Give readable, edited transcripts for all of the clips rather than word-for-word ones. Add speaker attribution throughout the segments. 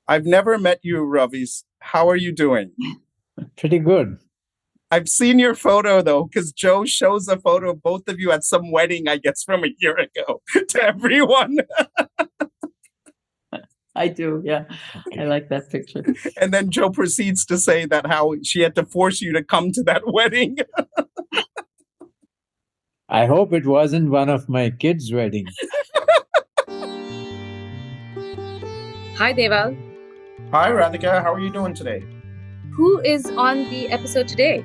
Speaker 1: I've never met you, Ravis. How are you doing?
Speaker 2: Pretty good.
Speaker 1: I've seen your photo though, because Joe shows a photo of both of you at some wedding, I guess, from a year ago to everyone.
Speaker 3: I do, yeah. I like that picture.
Speaker 1: And then Joe proceeds to say that how she had to force you to come to that wedding.
Speaker 2: I hope it wasn't one of my kids' weddings.
Speaker 4: Hi, Deval.
Speaker 1: Hi, Radhika. How are you doing today?
Speaker 4: Who is on the episode today?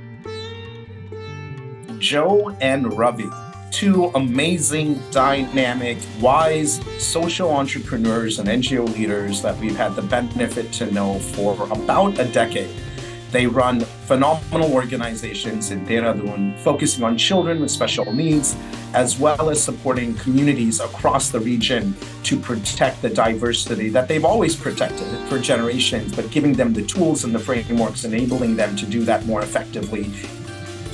Speaker 1: Joe and Ravi, two amazing, dynamic, wise social entrepreneurs and NGO leaders that we've had the benefit to know for about a decade. They run phenomenal organizations in Dehradun, focusing on children with special needs, as well as supporting communities across the region to protect the diversity that they've always protected for generations, but giving them the tools and the frameworks, enabling them to do that more effectively.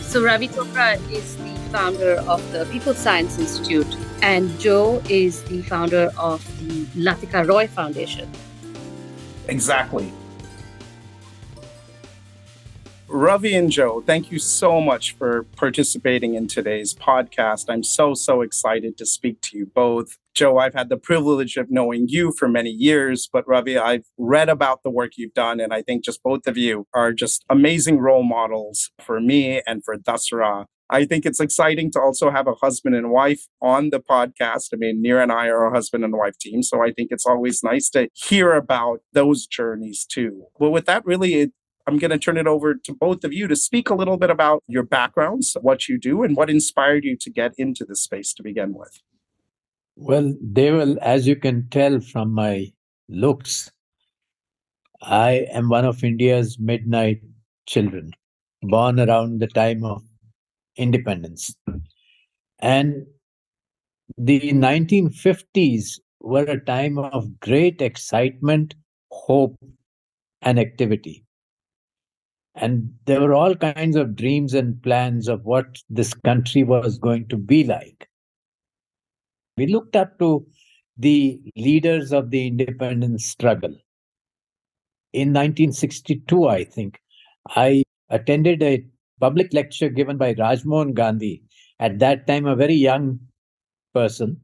Speaker 4: So Ravi Chopra is the founder of the People Science Institute, and Joe is the founder of the Latika Roy Foundation.
Speaker 1: Exactly. Ravi and Joe, thank you so much for participating in today's podcast. I'm so excited to speak to you both. Joe, I've had the privilege of knowing you for many years, but Ravi, I've read about the work you've done, and I think just both of you are just amazing role models for me and for Dasra. I think it's exciting to also have a husband and wife on the podcast. I mean, Neer and I are a husband and wife team, so I think it's always nice to hear about those journeys too. Well, with that, really, I'm going to turn it over to both of you to speak a little bit about your backgrounds, what you do, and what inspired you to get into this space to begin with.
Speaker 2: Well, Deval, as you can tell from my looks, I am one of India's midnight children, born around the time of independence. And the 1950s were a time of great excitement, hope, and activity. And there were all kinds of dreams and plans of what this country was going to be like. We looked up to the leaders of the independence struggle. In 1962, I think, I attended a public lecture given by Rajmohan Gandhi, at that time a very young person.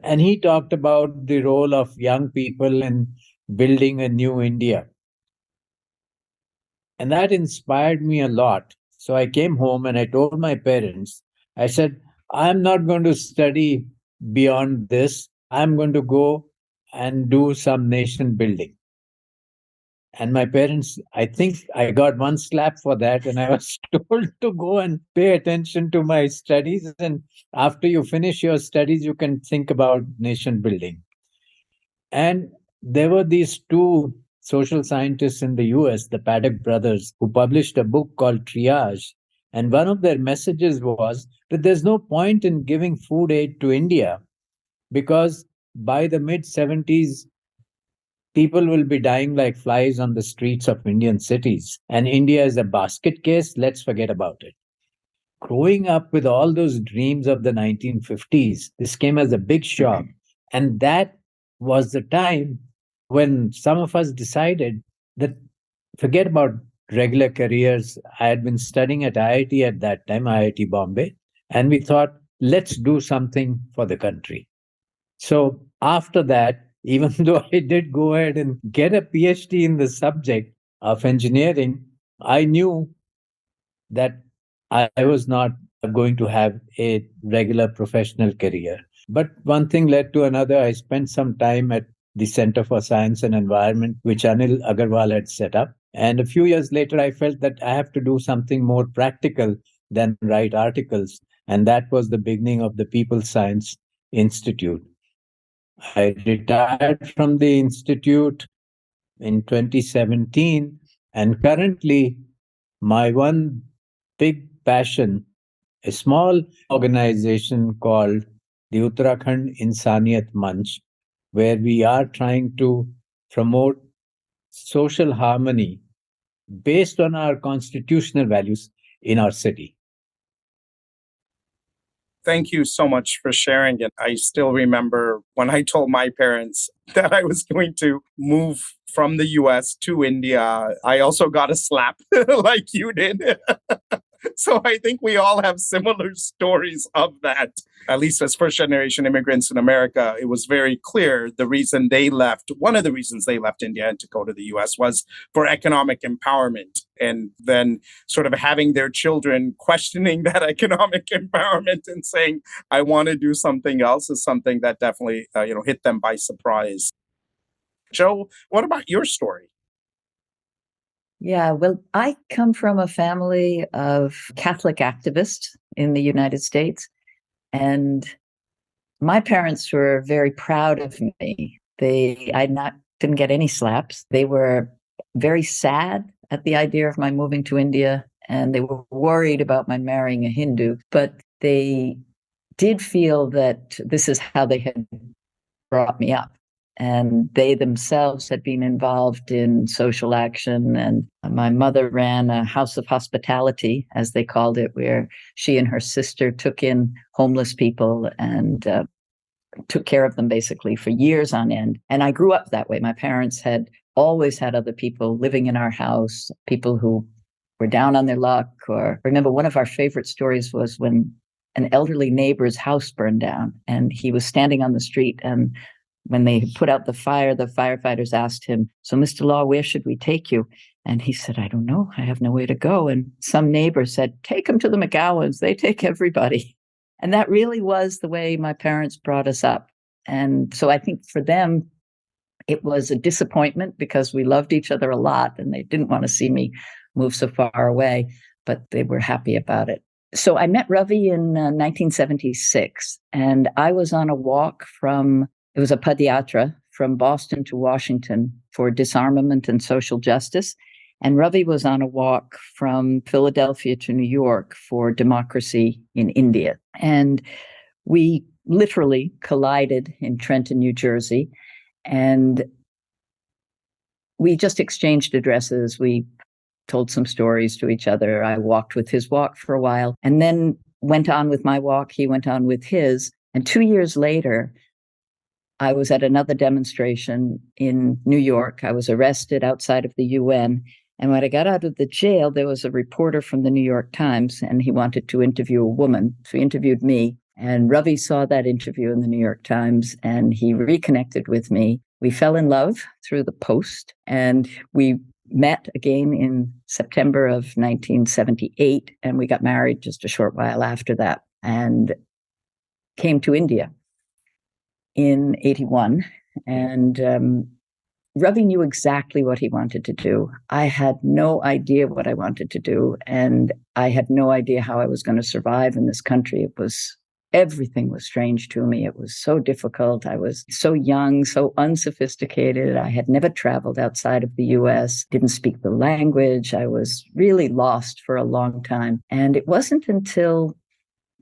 Speaker 2: And he talked about the role of young people in building a new India. And that inspired me a lot. So I came home and I told my parents, I said, I'm not going to study beyond this. I'm going to go and do some nation building. And my parents, I think I got one slap for that. And I was told to go and pay attention to my studies. And after you finish your studies, you can think about nation building. And there were these two social scientists in the US, the Paddock brothers, who published a book called Triage. And one of their messages was that there's no point in giving food aid to India because by the mid 70s, people will be dying like flies on the streets of Indian cities. And India is a basket case. Let's forget about it. Growing up with all those dreams of the 1950s, this came as a big shock. And that was the time when some of us decided that forget about regular careers. I had been studying at IIT at that time, IIT Bombay, and we thought, let's do something for the country. So after that, even though I did go ahead and get a PhD in the subject of engineering, I knew that I was not going to have a regular professional career. But one thing led to another. I spent some time at the Center for Science and Environment, which Anil Agarwal had set up. And a few years later, I felt that I have to do something more practical than write articles. And that was the beginning of the People Science Institute. I retired from the institute in 2017, and currently my one big passion, a small organization called the Uttarakhand Insaniyat Manch, where we are trying to promote social harmony based on our constitutional values in our city.
Speaker 1: Thank you so much for sharing it. I still remember when I told my parents that I was going to move from the US to India. I also got a slap like you did. So I think we all have similar stories of that. At least as first generation immigrants in America, it was very clear the reason they left, one of the reasons they left India and to go to the US was for economic empowerment. And then sort of having their children questioning that economic empowerment and saying, I want to do something else is something that definitely hit them by surprise. Joe, what about your story?
Speaker 3: Yeah, well, I come from a family of Catholic activists in the United States, and my parents were very proud of me. Didn't get any slaps. They were very sad at the idea of my moving to India, and they were worried about my marrying a Hindu, but they did feel that this is how they had brought me up. And they themselves had been involved in social action. And my mother ran a house of hospitality, as they called it, where she and her sister took in homeless people and took care of them basically for years on end. And I grew up that way. My parents had always had other people living in our house, people who were down on their luck. Or remember, one of our favorite stories was when an elderly neighbor's house burned down and he was standing on the street, and when they put out the fire, the firefighters asked him, "So, Mr. Law, where should we take you?" And he said, "I don't know. I have nowhere to go." And some neighbor said, "Take him to the McGowans. They take everybody." And that really was the way my parents brought us up. And so I think for them, it was a disappointment because we loved each other a lot and they didn't want to see me move so far away, but they were happy about it. So I met Ravi in 1976, and I was on a walk it was a padayatra from Boston to Washington for disarmament and social justice. And Ravi was on a walk from Philadelphia to New York for democracy in India. And we literally collided in Trenton, New Jersey. And we just exchanged addresses. We told some stories to each other. I walked with his walk for a while and then went on with my walk. He went on with his. And 2 years later, I was at another demonstration in New York. I was arrested outside of the UN. And when I got out of the jail, there was a reporter from the New York Times, and he wanted to interview a woman. So he interviewed me. And Ravi saw that interview in the New York Times, and he reconnected with me. We fell in love through the post, and we met again in September of 1978, and we got married just a short while after that and came to India in 81. And Ravi knew exactly what he wanted to do. I had no idea what I wanted to do, and I had no idea how I was going to survive in this country. Everything was strange to me. It was so difficult. I was so young, so unsophisticated. I had never traveled outside of the US, didn't speak the language. I was really lost for a long time. And it wasn't until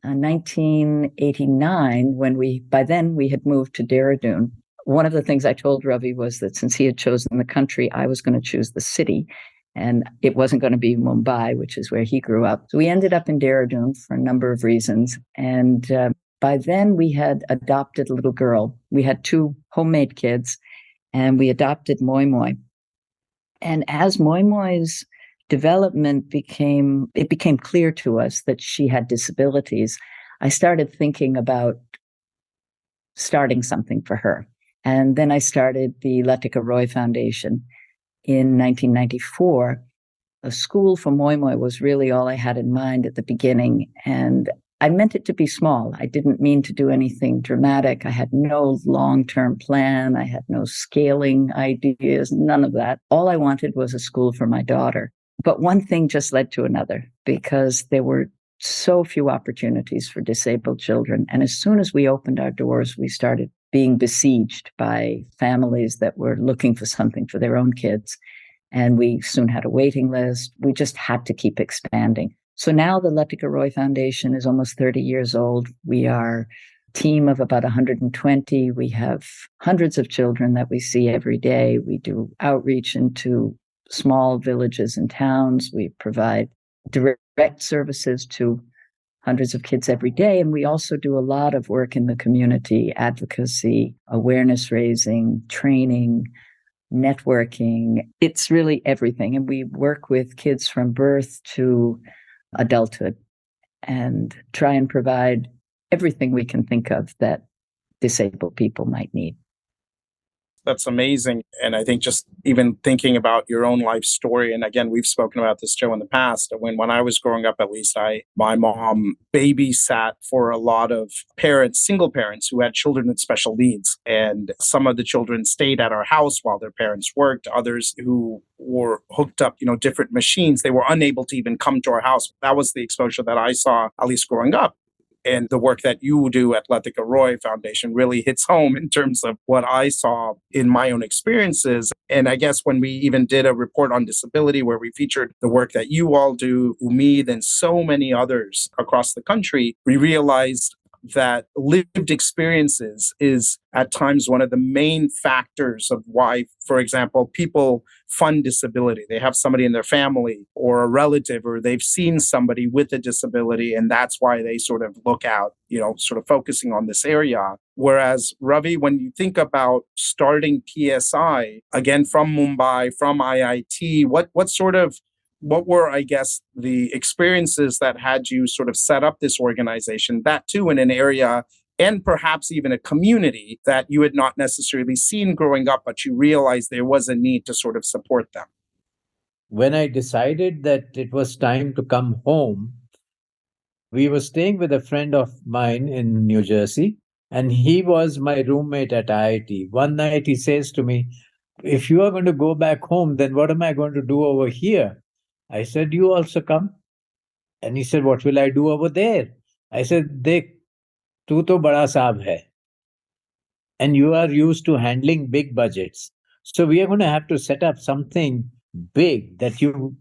Speaker 3: 1989 when by then we had moved to Dehradun. One of the things I told Ravi was that since he had chosen the country, I was going to choose the city. And it wasn't going to be Mumbai, which is where he grew up. So we ended up in Dehradun for a number of reasons. And by then we had adopted a little girl. We had 2 homemade kids, and we adopted Moi Moi. And as Moi Moi's development became clear to us that she had disabilities, I started thinking about starting something for her. And then I started the Latika Roy Foundation. In 1994, a school for Moi Moi was really all I had in mind at the beginning. And I meant it to be small. I didn't mean to do anything dramatic. I had no long-term plan. I had no scaling ideas, none of that. All I wanted was a school for my daughter. But one thing just led to another, because there were so few opportunities for disabled children. And as soon as we opened our doors, we started being besieged by families that were looking for something for their own kids. And we soon had a waiting list. We just had to keep expanding. So now the Latika Roy Foundation is almost 30 years old. We are a team of about 120. We have hundreds of children that we see every day. We do outreach into small villages and towns. We provide direct services to hundreds of kids every day. And we also do a lot of work in the community, advocacy, awareness raising, training, networking. It's really everything. And we work with kids from birth to adulthood and try and provide everything we can think of that disabled people might need.
Speaker 1: That's amazing. And I think just even thinking about your own life story, and again, we've spoken about this, Joe, in the past. When I was growing up, at least, my mom babysat for a lot of parents, single parents who had children with special needs. And some of the children stayed at our house while their parents worked. Others who were hooked up, different machines, they were unable to even come to our house. That was the exposure that I saw, at least growing up. And the work that you do at Latika Roy Foundation really hits home in terms of what I saw in my own experiences. And I guess when we even did a report on disability where we featured the work that you all do, Umeed, and so many others across the country, we realized that lived experiences is at times one of the main factors of why, for example, people fund disability. They have somebody in their family or a relative, or they've seen somebody with a disability, and that's why they sort of look out, sort of focusing on this area. Whereas, Ravi, when you think about starting PSI, again, from Mumbai, from IIT, what were, I guess, the experiences that had you sort of set up this organization, that too in an area and perhaps even a community that you had not necessarily seen growing up, but you realized there was a need to sort of support them?
Speaker 2: When I decided that it was time to come home, we were staying with a friend of mine in New Jersey, and he was my roommate at IIT. One night he says to me, "If you are going to go back home, then what am I going to do over here?" I said, "You also come." And he said, "What will I do over there?" I said, "Dekh, tu to bada saab hai. And you are used to handling big budgets. So we are going to have to set up something big that you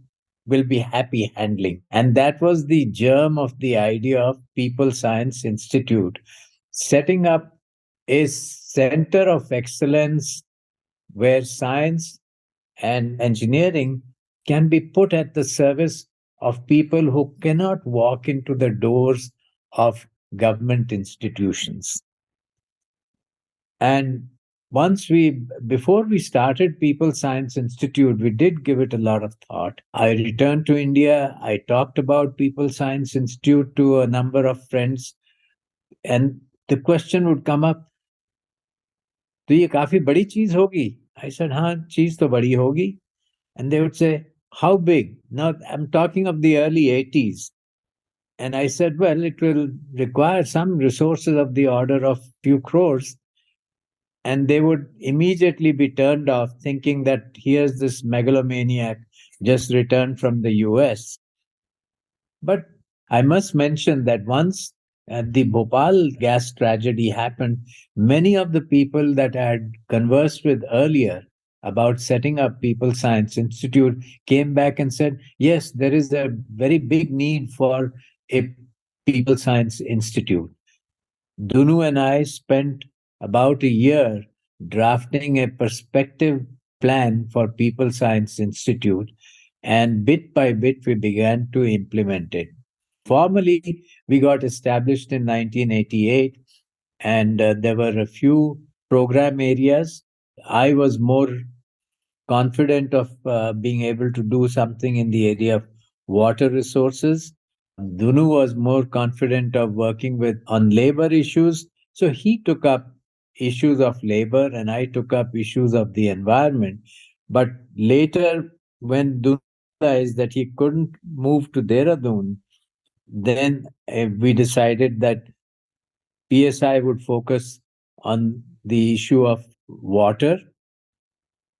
Speaker 2: will be happy handling." And that was the germ of the idea of People Science Institute, setting up a center of excellence where science and engineering can be put at the service of people who cannot walk into the doors of government institutions. And before we started People Science Institute, we did give it a lot of thought. I returned to India. I talked about People Science Institute to a number of friends. And the question would come up, "तो ये काफी बड़ी चीज होगी?" I said, "हाँ, चीज तो बड़ी होगी." And they would say, "How big?" Now, I'm talking of the early 80s. And I said, "Well, it will require some resources of the order of few crores." And they would immediately be turned off, thinking that here's this megalomaniac just returned from the US. But I must mention that once the Bhopal gas tragedy happened, many of the people that I had conversed with earlier about setting up People Science Institute came back and said, yes, there is a very big need for a People Science Institute. Dunu and I spent about a year drafting a perspective plan for People Science Institute, and bit by bit we began to implement it. Formally, we got established in 1988, and there were a few program areas. I was more confident of being able to do something in the area of water resources. Dunu was more confident of working on labor issues. So he took up issues of labor and I took up issues of the environment. But later, when Dunu realized that he couldn't move to Dehradun, then we decided that PSI would focus on the issue of water,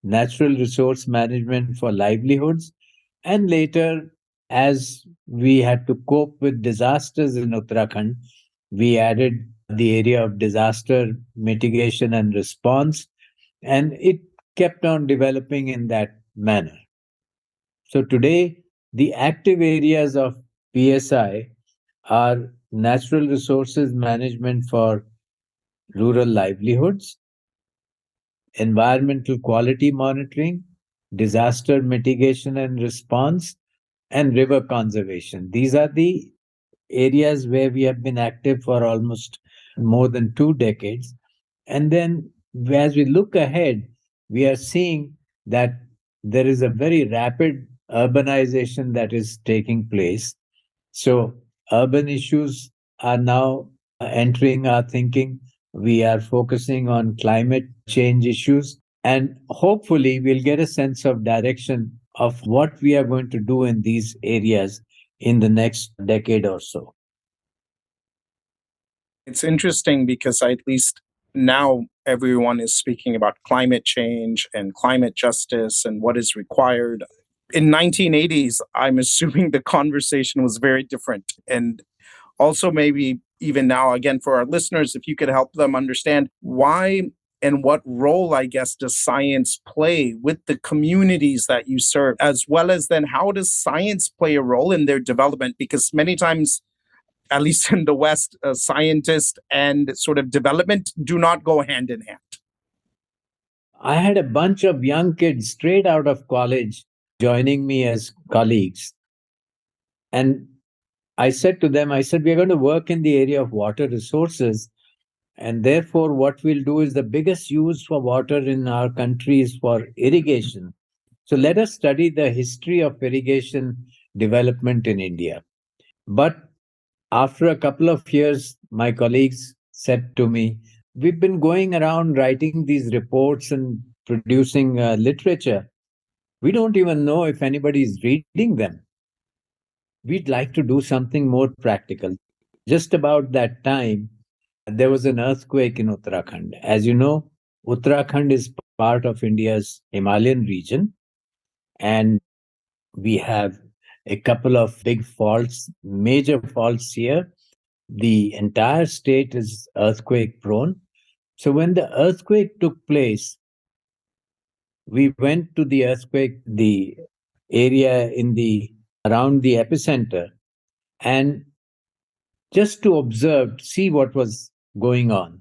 Speaker 2: natural resource management for livelihoods, and later, as we had to cope with disasters in Uttarakhand, we added the area of disaster mitigation and response, and it kept on developing in that manner. So today, the active areas of PSI are natural resources management for rural livelihoods, environmental quality monitoring, disaster mitigation and response, and river conservation. These are the areas where we have been active for almost more than 2 decades. And then as we look ahead, we are seeing that there is a very rapid urbanization that is taking place. So, urban issues are now entering our thinking. We are focusing on climate change issues, and hopefully, we'll get a sense of direction of what we are going to do in these areas in the next decade or so.
Speaker 1: It's interesting because at least now everyone is speaking about climate change and climate justice and what is required. In 1980s, I'm assuming the conversation was very different. And also maybe even now, again, for our listeners, if you could help them understand why and what role, I guess, does science play with the communities that you serve, as well as then how does science play a role in their development? Because many times, at least in the West, scientists and sort of development do not go hand in hand.
Speaker 2: I had a bunch of young kids straight out of college joining me as colleagues. And I said to them, I said, we're going to work in the area of water resources. And therefore, what we'll do is the biggest use for water in our country is for irrigation. So let us study the history of irrigation development in India. But after a couple of years, my colleagues said to me, we've been going around writing these reports and producing literature. We don't even know if anybody is reading them. We'd like to do something more practical. Just about that time, there was an earthquake in Uttarakhand. As you know, Uttarakhand is part of India's Himalayan region, and we have a couple of big faults, major faults here. The entire state is earthquake prone. So when the earthquake took place, we went to the earthquake, the area in the around the epicenter, and just to observe, see what was going on.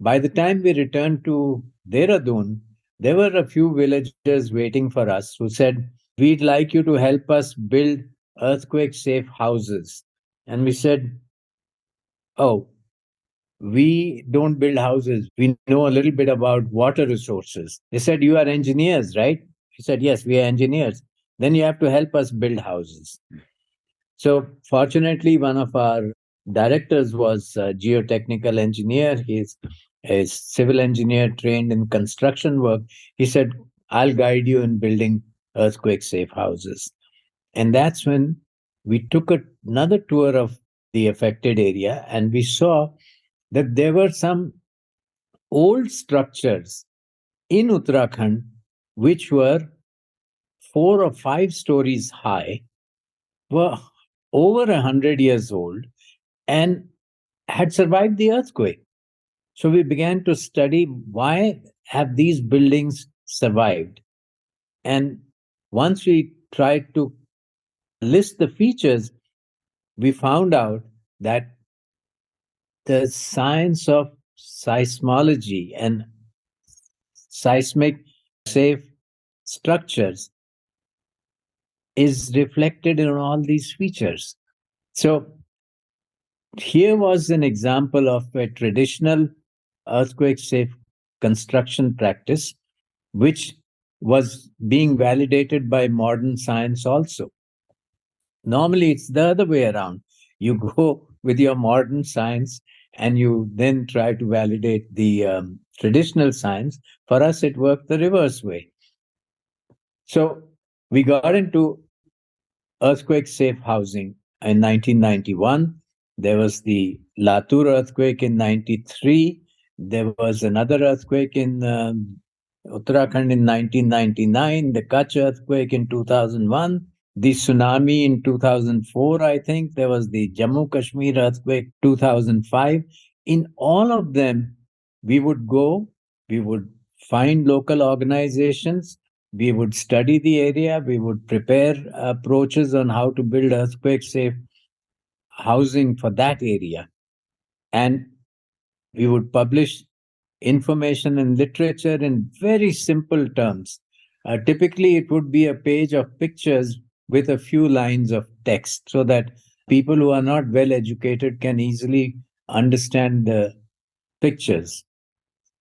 Speaker 2: By the time we returned to Dehradun, there were a few villagers waiting for us who said, we'd like you to help us build earthquake safe houses. And we said, oh, we don't build houses. We know a little bit about water resources. They said, you are engineers, right? We said, yes, we are engineers. Then you have to help us build houses. So fortunately, one of our directors was a geotechnical engineer. He's a civil engineer trained in construction work. He said, I'll guide you in building earthquake safe houses. And that's when we took another tour of the affected area, and we saw that there were some old structures in Uttarakhand which were 4 or 5 stories high, were over 100 years old, and had survived the earthquake. So we began to study why have these buildings survived. And once we tried to list the features, we found out that the science of seismology and seismic safe structures is reflected in all these features. So here was an example of a traditional earthquake safe construction practice, which was being validated by modern science also. Normally, it's the other way around. You go with your modern science and you then try to validate the traditional science. For us, it worked the reverse way. So we got into earthquake safe housing in 1991. There was the Latur earthquake in 93. There was another earthquake in Uttarakhand in 1999, the Kutch earthquake in 2001, the tsunami in 2004, I think. There was the Jammu Kashmir earthquake 2005. In all of them, we would go, we would find local organizations, we would study the area, we would prepare approaches on how to build earthquake safe housing for that area. And we would publish information and literature in very simple terms. Typically, it would be a page of pictures with a few lines of text so that People who are not well educated can easily understand the pictures.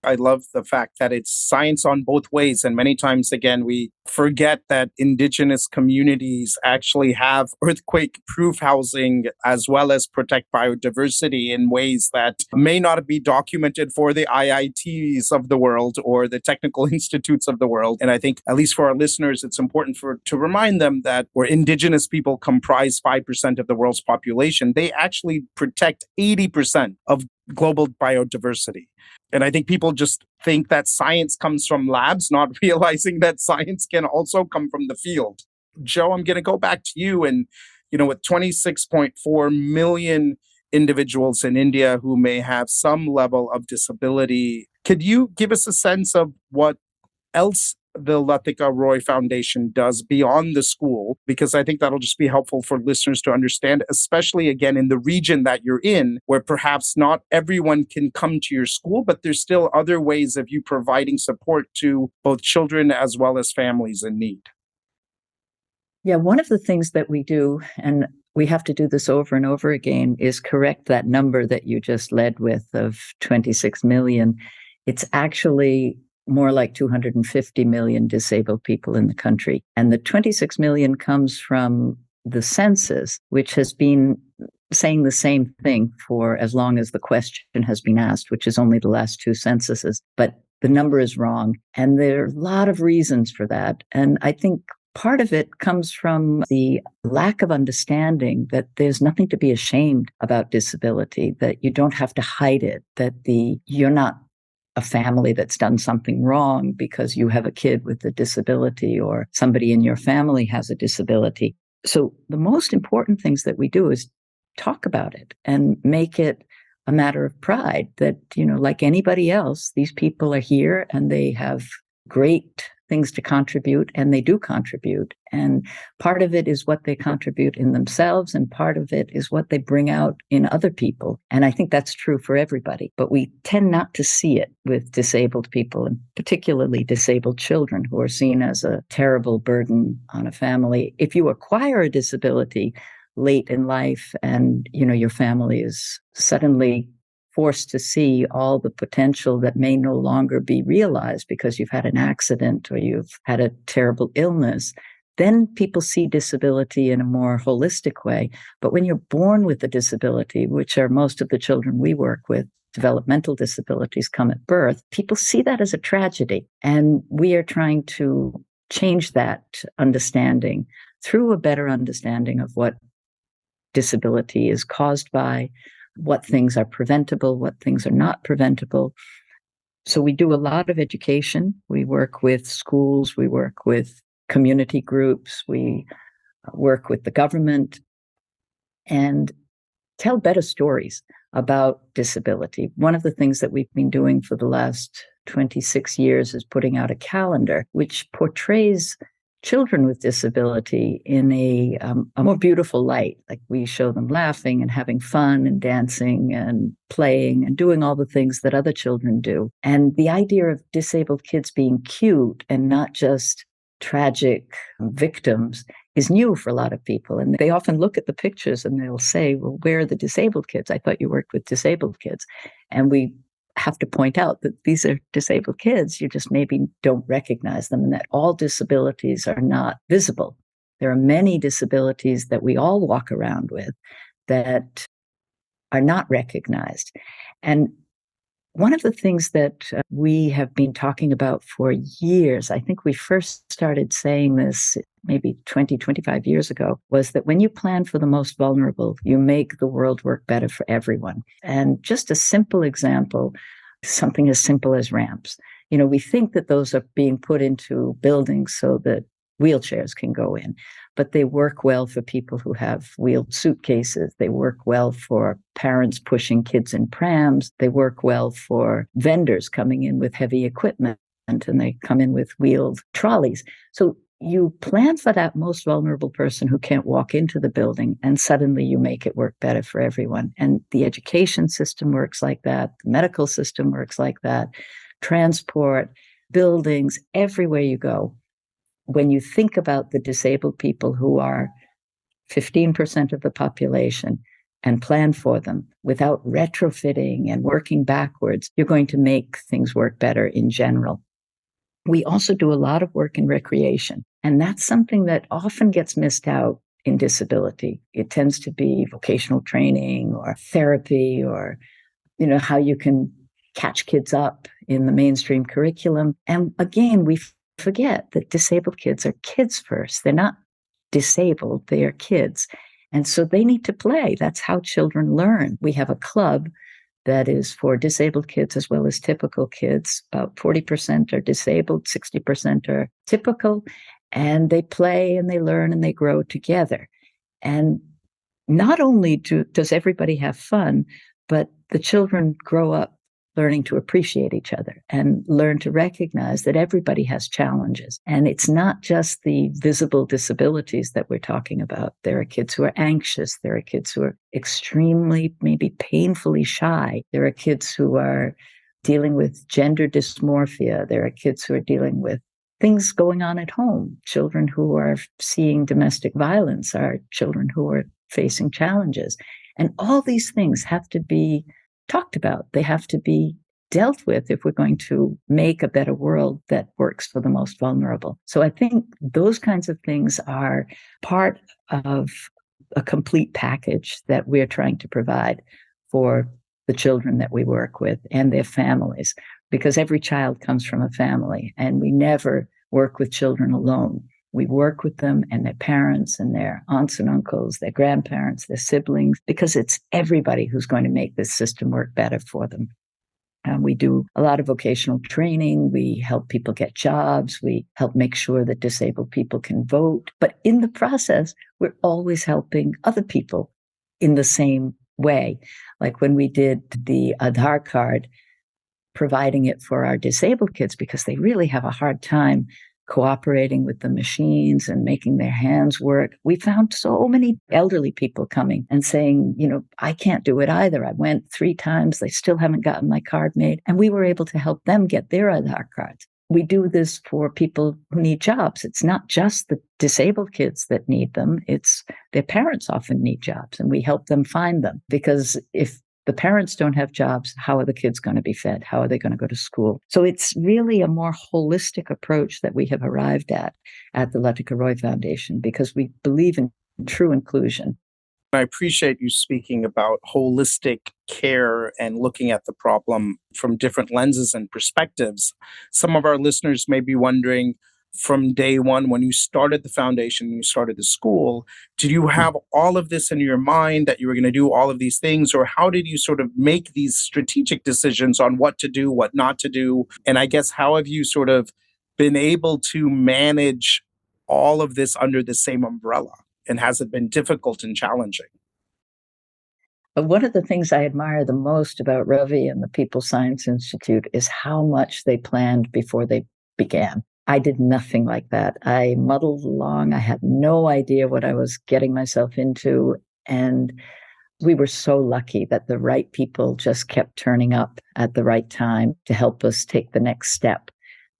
Speaker 1: I love the fact that it's science on both ways. And many times, again, we forget that indigenous communities actually have earthquake proof housing as well as protect biodiversity in ways that may not be documented for the IITs of the world or the technical institutes of the world. And I think, at least for our listeners, it's important to remind them that where indigenous people comprise 5% of the world's population, they actually protect 80% of global biodiversity. And I think people just think that science comes from labs, not realizing that science can also come from the field. Joe, I'm going to go back to you. And, with 26.4 million individuals in India who may have some level of disability, could you give us a sense of what else the Latika Roy Foundation does beyond the school? Because I think that'll just be helpful for listeners to understand, especially again in the region that you're in, where perhaps not everyone can come to your school, but there's still other ways of you providing support to both children as well as families in need.
Speaker 3: Yeah, one of the things that we do, and we have to do this over and over again, is correct that number that you just led with of 26 million. It's actually more like 250 million disabled people in the country. And the 26 million comes from the census, which has been saying the same thing for as long as the question has been asked, which is only the last two censuses. But the number is wrong. And there are a lot of reasons for that. And I think part of it comes from the lack of understanding that there's nothing to be ashamed about disability, that you don't have to hide it, that you're not a family that's done something wrong because you have a kid with a disability or somebody in your family has a disability. So the most important things that we do is talk about it and make it a matter of pride that, like anybody else, these people are here and they have great things to contribute, and they do contribute. And part of it is what they contribute in themselves, and part of it is what they bring out in other people. And I think that's true for everybody. But we tend not to see it with disabled people, and particularly disabled children, who are seen as a terrible burden on a family. If you acquire a disability late in life and, your family is suddenly forced to see all the potential that may no longer be realized because you've had an accident or you've had a terrible illness, then people see disability in a more holistic way. But when you're born with a disability, which are most of the children we work with, developmental disabilities come at birth, people see that as a tragedy. And we are trying to change that understanding through a better understanding of what disability is caused by, what things are preventable, what things are not preventable. So we do a lot of education. We work with schools, we work with community groups, we work with the government, and tell better stories about disability. One of the things that we've been doing for the last 26 years is putting out a calendar which portrays children with disability in a more beautiful light. Like, we show them laughing and having fun and dancing and playing and doing all the things that other children do. And the idea of disabled kids being cute and not just tragic victims is new for a lot of people. And they often look at the pictures and they'll say, well, where are the disabled kids? I thought you worked with disabled kids. And we have to point out that these are disabled kids. You just maybe don't recognize them, and that all disabilities are not visible. There are many disabilities that we all walk around with that are not recognized. And one of the things that we have been talking about for years, I think we first started saying this maybe 20, 25 years ago, was that when you plan for the most vulnerable, you make the world work better for everyone. And just a simple example, something as simple as ramps. We think that those are being put into buildings so that wheelchairs can go in, but they work well for people who have wheeled suitcases. They work well for parents pushing kids in prams. They work well for vendors coming in with heavy equipment, and they come in with wheeled trolleys. So you plan for that most vulnerable person who can't walk into the building, and suddenly you make it work better for everyone. And the education system works like that. The medical system works like that. Transport, buildings, everywhere you go. When you think about the disabled people who are 15% of the population and plan for them without retrofitting and working backwards, you're going to make things work better in general. We also do a lot of work in recreation, and that's something that often gets missed out in disability. It tends to be vocational training or therapy or, how you can catch kids up in the mainstream curriculum. And again, we forget that disabled kids are kids first. They're not disabled, they are kids. And so they need to play. That's how children learn. We have a club that is for disabled kids as well as typical kids. About 40% are disabled, 60% are typical, and they play and they learn and they grow together. And not only does everybody have fun, but the children grow up learning to appreciate each other and learn to recognize that everybody has challenges. And it's not just the visible disabilities that we're talking about. There are kids who are anxious. There are kids who are extremely, maybe painfully shy. There are kids who are dealing with gender dysmorphia. There are kids who are dealing with things going on at home. Children who are seeing domestic violence are children who are facing challenges. And all these things have to be talked about. They have to be dealt with if we're going to make a better world that works for the most vulnerable. So I think those kinds of things are part of a complete package that we're trying to provide for the children that we work with and their families, because every child comes from a family, and we never work with children alone. We work with them and their parents and their aunts and uncles, their grandparents, their siblings, because it's everybody who's going to make this system work better for them. We do a lot of vocational training. We help people get jobs. We help make sure that disabled people can vote. But in the process, we're always helping other people in the same way. Like when we did the Aadhaar card, providing it for our disabled kids because they really have a hard time cooperating with the machines and making their hands work. We found so many elderly people coming and saying, I can't do it either. I went 3 times. They still haven't gotten my card made. And we were able to help them get their Aadhaar cards. We do this for people who need jobs. It's not just the disabled kids that need them. It's their parents often need jobs, and we help them find them. Because if the parents don't have jobs, how are the kids going to be fed? How are they going to go to school? So it's really a more holistic approach that we have arrived at the Latika Roy Foundation, because we believe in true inclusion.
Speaker 1: I appreciate you speaking about holistic care and looking at the problem from different lenses and perspectives. Some of our listeners may be wondering, from day one, when you started the foundation, you started the school, did you have all of this in your mind that you were going to do all of these things? Or how did you sort of make these strategic decisions on what to do, what not to do? And I guess, how have you sort of been able to manage all of this under the same umbrella? And has it been difficult and challenging?
Speaker 3: One of the things I admire the most about Ravi and the People Science Institute is how much they planned before they began. I did nothing like that. I muddled along. I had no idea what I was getting myself into. And we were so lucky that the right people just kept turning up at the right time to help us take the next step.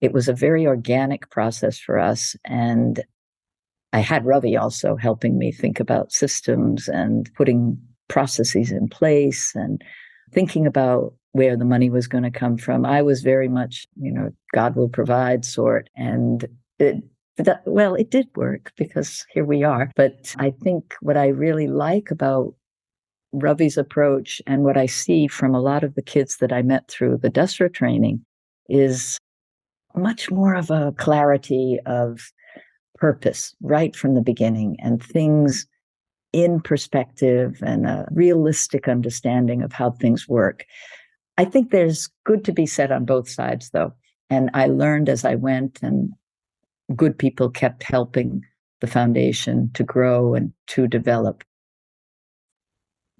Speaker 3: It was a very organic process for us. And I had Ravi also helping me think about systems and putting processes in place and thinking about where the money was going to come from. I was very much, God will provide sort. And it did work, because here we are. But I think what I really like about Ravi's approach, and what I see from a lot of the kids that I met through the DUSRA training, is much more of a clarity of purpose right from the beginning, and things in perspective, and a realistic understanding of how things work. I think there's good to be said on both sides, though. And I learned as I went, and good people kept helping the foundation to grow and to develop.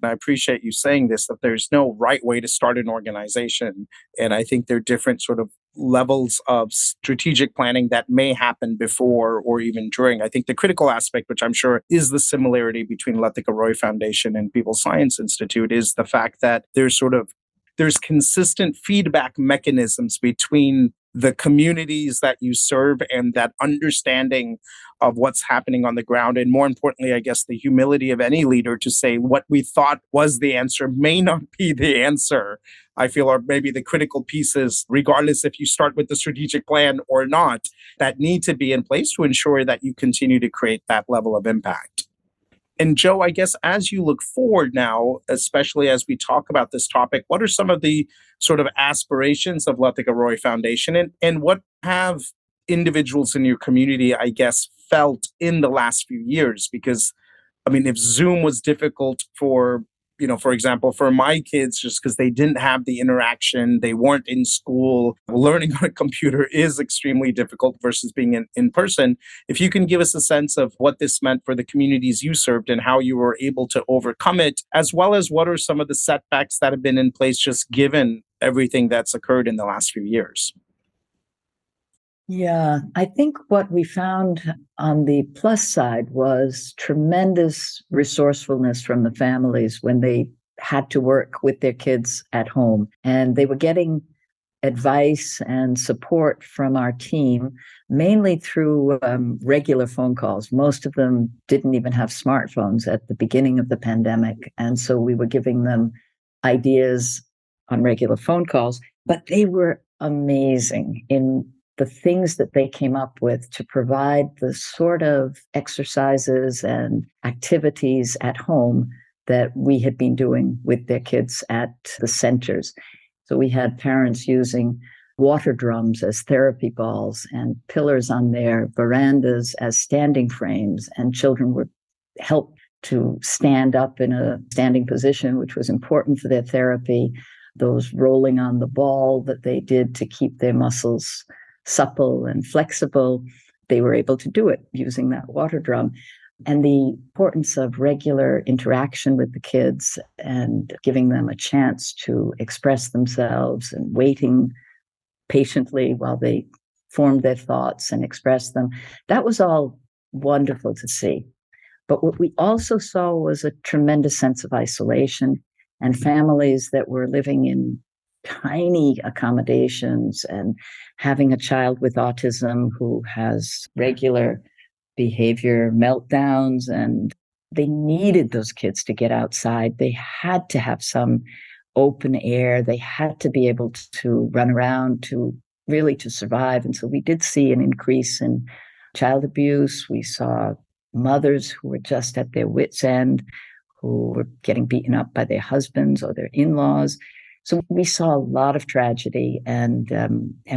Speaker 1: I appreciate you saying this, that there's no right way to start an organization. And I think there are different sort of levels of strategic planning that may happen before or even during. I think the critical aspect, which I'm sure is the similarity between Latika Roy Foundation and People Science Institute, is the fact that there's consistent feedback mechanisms between the communities that you serve and that understanding of what's happening on the ground. And more importantly, I guess the humility of any leader to say what we thought was the answer may not be the answer. I feel are maybe the critical pieces, regardless if you start with the strategic plan or not, that need to be in place to ensure that you continue to create that level of impact. And Joe, I guess as you look forward now, especially as we talk about this topic, what are some of the sort of aspirations of Latika Roy Foundation, and what have individuals in your community, I guess, felt in the last few years? Because I mean, if Zoom was difficult for, for example, for my kids, just because they didn't have the interaction, they weren't in school, learning on a computer is extremely difficult versus being in person. If you can give us a sense of what this meant for the communities you served and how you were able to overcome it, as well as what are some of the setbacks that have been in place, just given everything that's occurred in the last few years.
Speaker 3: Yeah, I think what we found on the plus side was tremendous resourcefulness from the families when they had to work with their kids at home. And they were getting advice and support from our team, mainly through regular phone calls. Most of them didn't even have smartphones at the beginning of the pandemic. And so we were giving them ideas on regular phone calls, but they were amazing in the things that they came up with to provide the sort of exercises and activities at home that we had been doing with their kids at the centers. So we had parents using water drums as therapy balls and pillars on their verandas as standing frames, and children were helped to stand up in a standing position, which was important for their therapy. Those rolling on the ball that they did to keep their muscles supple and flexible, they were able to do it using that water drum. And the importance of regular interaction with the kids and giving them a chance to express themselves and waiting patiently while they formed their thoughts and expressed them. That was all wonderful to see. But what we also saw was a tremendous sense of isolation and families that were living in tiny accommodations and having a child with autism who has regular behavior meltdowns, and they needed those kids to get outside. They had to have some open air. They had to be able to run around to survive. And so we did see an increase in child abuse. We saw mothers who were just at their wits' end, who were getting beaten up by their husbands or their in-laws. So we saw a lot of tragedy, and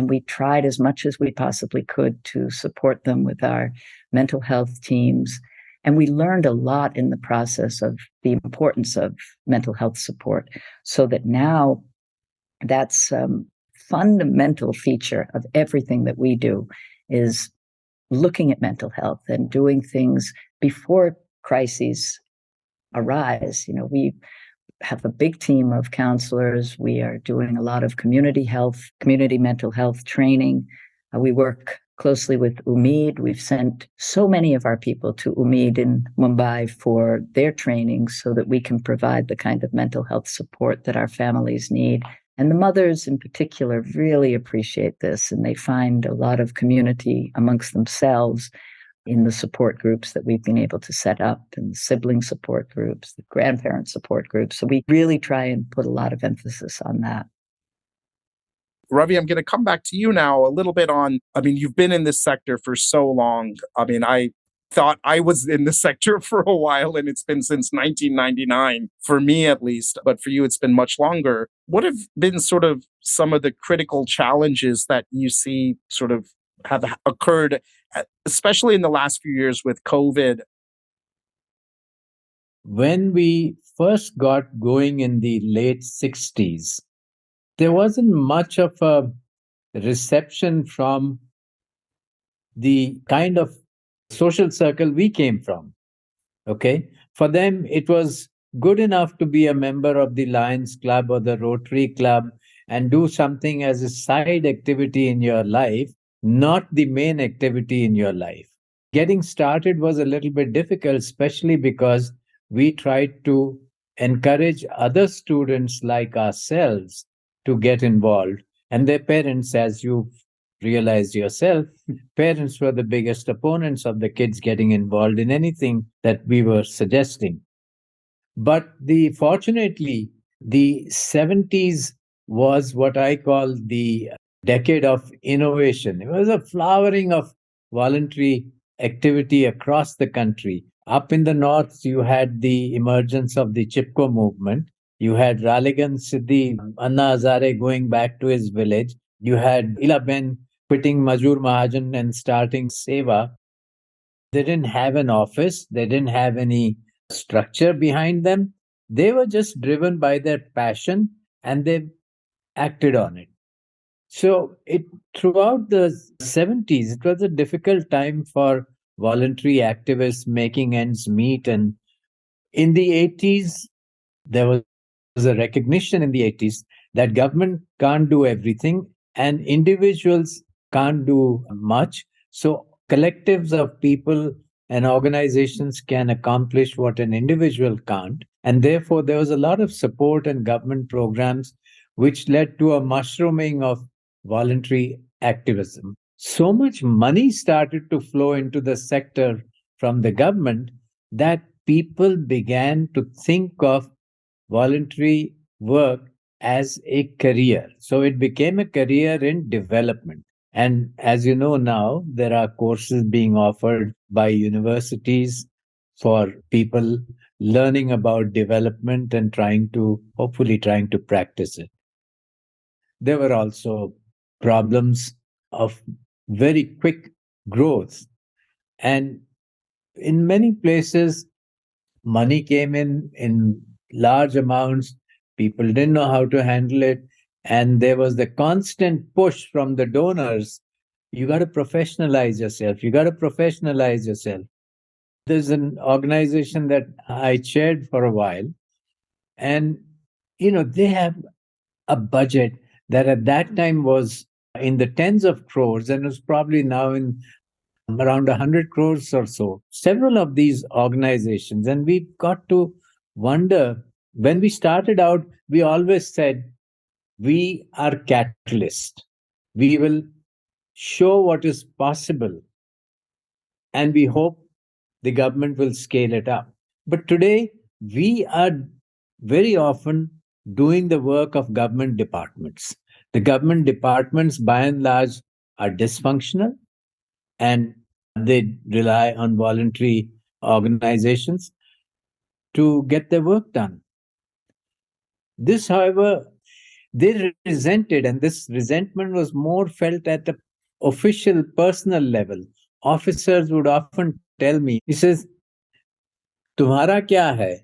Speaker 3: we tried as much as we possibly could to support them with our mental health teams. And we learned a lot in the process of the importance of mental health support, so that now that's a fundamental feature of everything that we do, is looking at mental health and doing things before crises arise. We have a big team of counselors. We are doing a lot of community mental health training. We work closely with Umeed. We've sent so many of our people to Umeed in Mumbai for their training so that we can provide the kind of mental health support that our families need. And the mothers in particular really appreciate this, and they find a lot of community amongst themselves in the support groups that we've been able to set up, and the sibling support groups, the grandparent support groups. So we really try and put a lot of emphasis on that.
Speaker 1: Ravi, I'm going to come back to you now a little bit on, you've been in this sector for so long. I thought I was in the sector for a while, and it's been since 1999, for me at least, but for you, it's been much longer. What have been sort of some of the critical challenges that you see sort of have occurred, especially in the last few years with COVID?
Speaker 2: When we first got going in the late 60s, there wasn't much of a reception from the kind of social circle we came from. Okay. For them, it was good enough to be a member of the Lions Club or the Rotary Club and do something as a side activity in your life, not the main activity in your life. Getting started was a little bit difficult, especially because we tried to encourage other students like ourselves to get involved, and their parents, as you realized yourself, parents were the biggest opponents of the kids getting involved in anything that we were suggesting. But fortunately, the 70s was what I call the decade of innovation. It was a flowering of voluntary activity across the country. Up in the north, you had the emergence of the Chipko movement. You had Raligan Siddhi, Anna Hazare going back to his village. You had Ilaben quitting Majur Mahajan and starting Seva. They didn't have an office, they didn't have any structure behind them. They were just driven by their passion and they acted on it. So it throughout the 70s, it was a difficult time for voluntary activists making ends meet. And in the 80s, there was a recognition in the 80s that government can't do everything and individuals can't do much. So collectives of people and organizations can accomplish what an individual can't. And therefore, there was a lot of support and government programs which led to a mushrooming of voluntary activism. So much money started to flow into the sector from the government that people began to think of voluntary work as a career. So it became a career in development. And as you know now, there are courses being offered by universities for people learning about development and hopefully trying to practice it. There were also problems of very quick growth. And in many places, money came in large amounts. People didn't know how to handle it. And there was the constant push from the donors. You got to professionalize yourself. You got to professionalize yourself. There's an organization that I chaired for a while. And, they have a budget that at that time was in the tens of crores and is probably now in around 100 crores or so. Several of these organizations. And we got to wonder, when we started out, we always said, we are catalyst. We will show what is possible. And we hope the government will scale it up. But today, we are very often doing the work of government departments. The government departments, by and large, are dysfunctional and they rely on voluntary organizations to get their work done. This, however, they resented, and this resentment was more felt at the official personal level. Officers would often tell me, he says, तुम्हारा क्या है?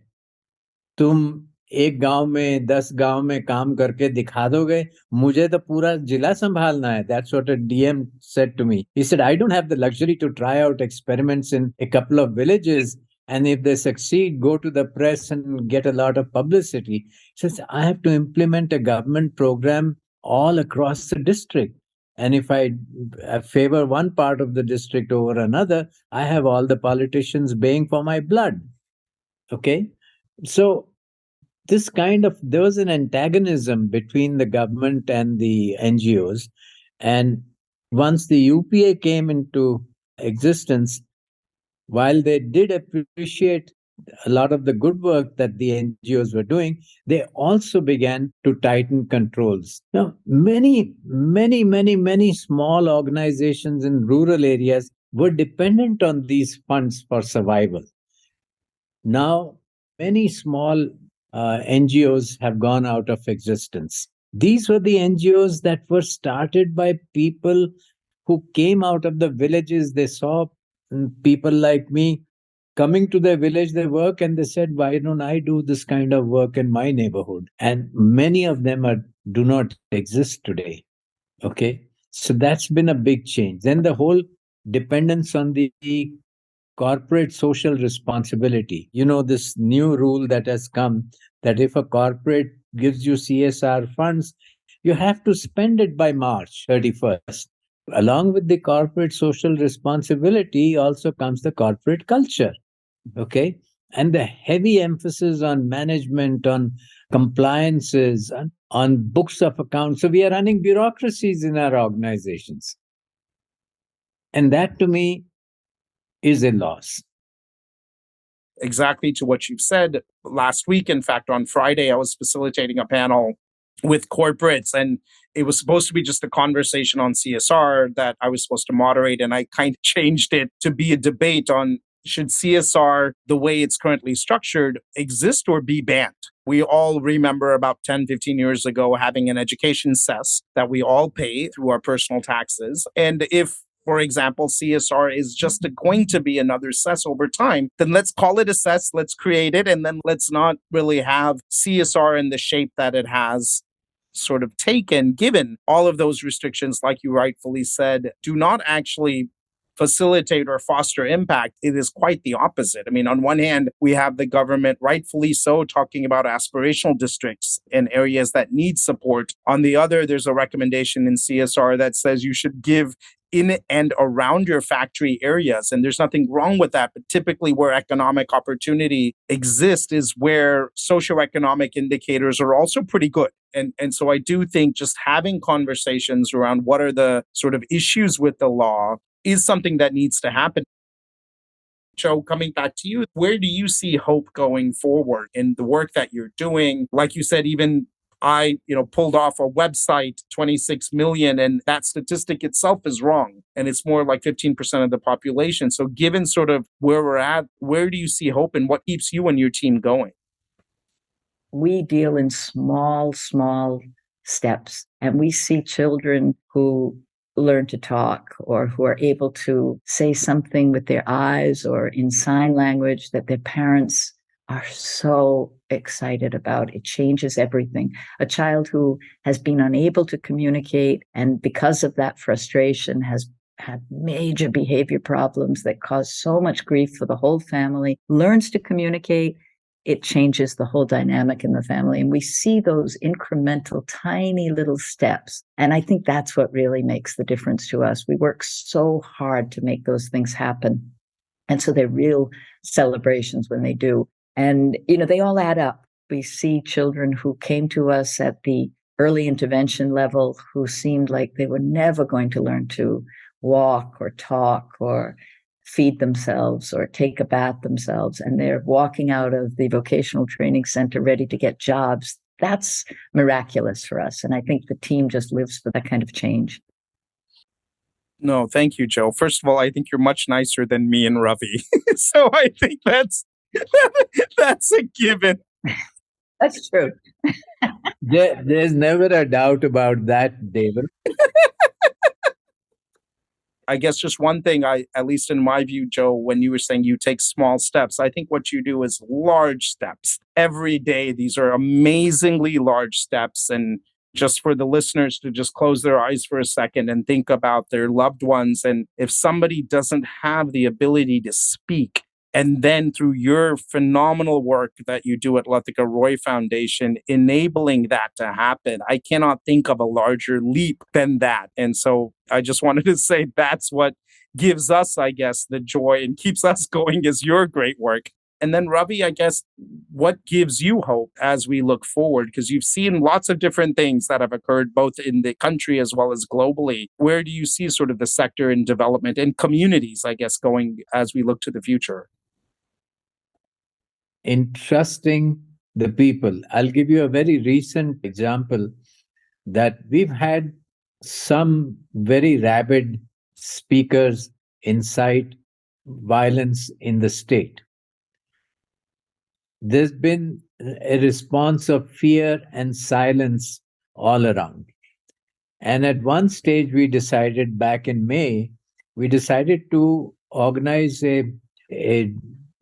Speaker 2: तुम एक गांव में 10 गांव में काम करके दिखा दोगे, मुझे तो पूरा जिला संभालना है. That's what a DM said to me. He said, I don't have the luxury to try out experiments in a couple of villages, and if they succeed, go to the press and get a lot of publicity. He says, I have to implement a government program all across the district. And if I favor one part of the district over another, I have all the politicians baying for my blood. Okay? So there was an antagonism between the government and the NGOs. And once the UPA came into existence, while they did appreciate a lot of the good work that the NGOs were doing, they also began to tighten controls. Now, many small organizations in rural areas were dependent on these funds for survival. Now, many small NGOs have gone out of existence. These were the NGOs that were started by people who came out of the villages. They saw people like me coming to their village, they work, and they said, why don't I do this kind of work in my neighborhood? And many of them do not exist today. Okay. So that's been a big change. Then the whole dependence on the corporate social responsibility. This new rule that has come, that if a corporate gives you CSR funds, you have to spend it by March 31st. Along with the corporate social responsibility also comes the corporate culture. Okay. And the heavy emphasis on management, on compliances, on books of accounts. So we are running bureaucracies in our organizations. And that to me is a loss.
Speaker 1: Exactly to what you've said. Last week, in fact, on Friday, I was facilitating a panel with corporates, and it was supposed to be just a conversation on CSR that I was supposed to moderate, and I kind of changed it to be a debate on should CSR, the way it's currently structured, exist or be banned. We all remember about 10, 15 years ago having an education cess that we all pay through our personal taxes. And if, for example, CSR is just going to be another cess over time, then let's call it a cess, let's create it, and then let's not really have CSR in the shape that it has sort of taken, given all of those restrictions, like you rightfully said, do not actually facilitate or foster impact. It is quite the opposite. I mean, on one hand, we have the government, rightfully so, talking about aspirational districts in areas that need support. On the other, there's a recommendation in CSR that says you should give in and around your factory areas. And there's nothing wrong with that. But typically where economic opportunity exists is where socioeconomic indicators are also pretty good. And so I do think just having conversations around what are the sort of issues with the law is something that needs to happen. Joe, coming back to you, where do you see hope going forward in the work that you're doing? Like you said, even I, pulled off a website, 26 million, and that statistic itself is wrong. And it's more like 15% of the population. So given sort of where we're at, where do you see hope and what keeps you and your team going?
Speaker 3: We deal in small steps, and we see children who learn to talk or who are able to say something with their eyes or in sign language that their parents are so excited about. It changes everything. A child who has been unable to communicate and because of that frustration has had major behavior problems that cause so much grief for the whole family, learns to communicate, it changes the whole dynamic in the family. And we see those incremental, tiny little steps. And I think that's what really makes the difference to us. We work so hard to make those things happen. And so they're real celebrations when they do. And, they all add up. We see children who came to us at the early intervention level who seemed like they were never going to learn to walk or talk or feed themselves or take a bath themselves, and they're walking out of the vocational training center ready to get jobs. That's miraculous for us. And I think the team just lives for that kind of change.
Speaker 1: No, thank you, Joe. First of all, I think you're much nicer than me and Ravi. So I think that's a given.
Speaker 3: That's true.
Speaker 2: There's never a doubt about that, David.
Speaker 1: I guess just one thing, at least in my view, Joe, when you were saying you take small steps, I think what you do is large steps. Every day, these are amazingly large steps. And just for the listeners to just close their eyes for a second and think about their loved ones. And if somebody doesn't have the ability to speak, and then through your phenomenal work that you do at Latika Roy Foundation, enabling that to happen, I cannot think of a larger leap than that. And so I just wanted to say that's what gives us, I guess, the joy and keeps us going is your great work. And then, Ravi, I guess, what gives you hope as we look forward? Because you've seen lots of different things that have occurred both in the country as well as globally. Where do you see sort of the sector in development and communities, I guess, going as we look to the future?
Speaker 2: In trusting the people. I'll give you a very recent example that we've had some very rabid speakers incite violence in the state. There's been a response of fear and silence all around. And at one stage, we decided back in May, we decided to organize a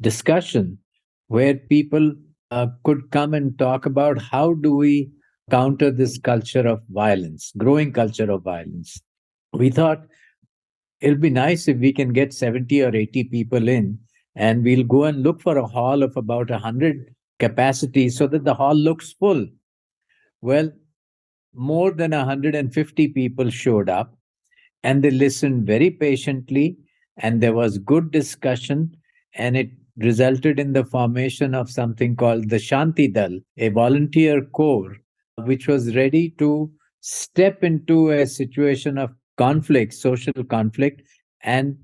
Speaker 2: discussion where people could come and talk about how do we counter this culture of violence, growing culture of violence. We thought it'll be nice if we can get 70 or 80 people in, and we'll go and look for a hall of about 100 capacity so that the hall looks full. Well, more than 150 people showed up, and they listened very patiently, and there was good discussion, and it resulted in the formation of something called the Shanti Dal, a volunteer corps, which was ready to step into a situation of conflict, social conflict, and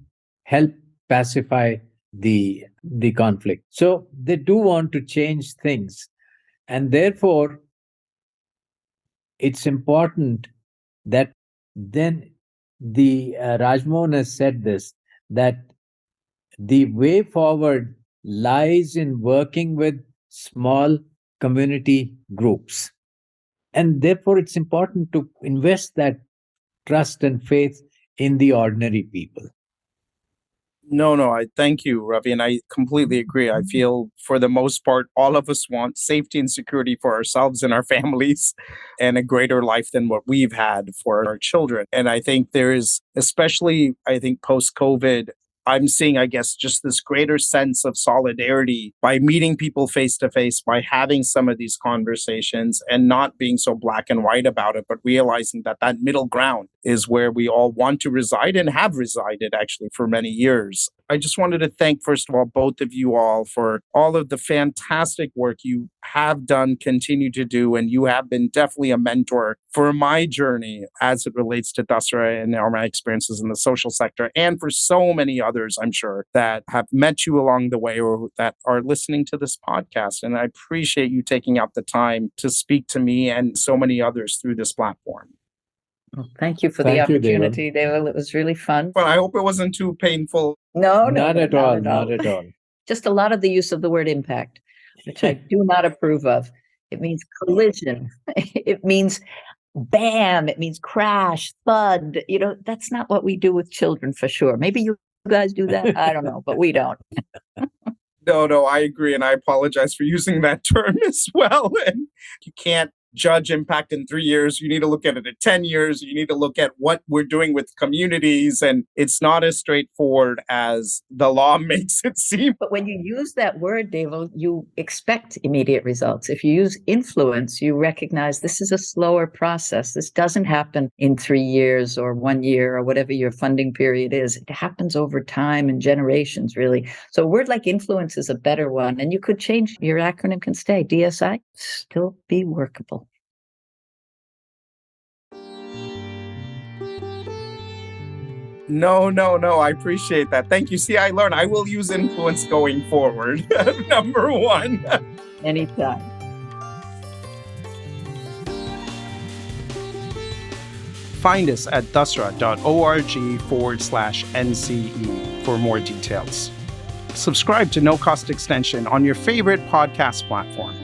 Speaker 2: help pacify the conflict. So they do want to change things. And therefore, it's important that then the Rajmohan has said this, that the way forward lies in working with small community groups. And therefore, it's important to invest that trust and faith in the ordinary people.
Speaker 1: No, I thank you, Ravi, and I completely agree. I feel for the most part, all of us want safety and security for ourselves and our families and a greater life than what we've had for our children. And I think there is, especially, I think post-COVID, I'm seeing, I guess, just this greater sense of solidarity by meeting people face to face, by having some of these conversations and not being so black and white about it, but realizing that that middle ground is where we all want to reside and have resided actually for many years. I just wanted to thank, first of all, both of you all for all of the fantastic work you have done, continue to do, and you have been definitely a mentor for my journey as it relates to Dasra and my experiences in the social sector, and for so many others, I'm sure, that have met you along the way or that are listening to this podcast. And I appreciate you taking out the time to speak to me and so many others through this platform.
Speaker 3: Well, thank you for the opportunity, Deval. It was really fun.
Speaker 1: Well, I hope it wasn't too painful.
Speaker 3: No,
Speaker 2: not at all. Not at all.
Speaker 3: Just a lot of the use of the word impact, which I do not approve of. It means collision. It means bam. It means crash, thud. That's not what we do with children for sure. Maybe you guys do that. I don't know, but we don't.
Speaker 1: No, I agree. And I apologize for using that term as well. And you can't judge impact in 3 years. You need to look at it at 10 years. You need to look at what we're doing with communities. And it's not as straightforward as the law makes it seem.
Speaker 3: But when you use that word, Deval, you expect immediate results. If you use influence, you recognize this is a slower process. This doesn't happen in 3 years or 1 year or whatever your funding period is. It happens over time and generations, really. So a word like influence is a better one. And you could change, your acronym can stay, DSI, still be workable.
Speaker 1: No, I appreciate that. Thank you. See, I learned I will use influence going forward. Number one.
Speaker 3: Anytime.
Speaker 1: Find us at dasra.org/NCE for more details. Subscribe to No Cost Extension on your favorite podcast platform.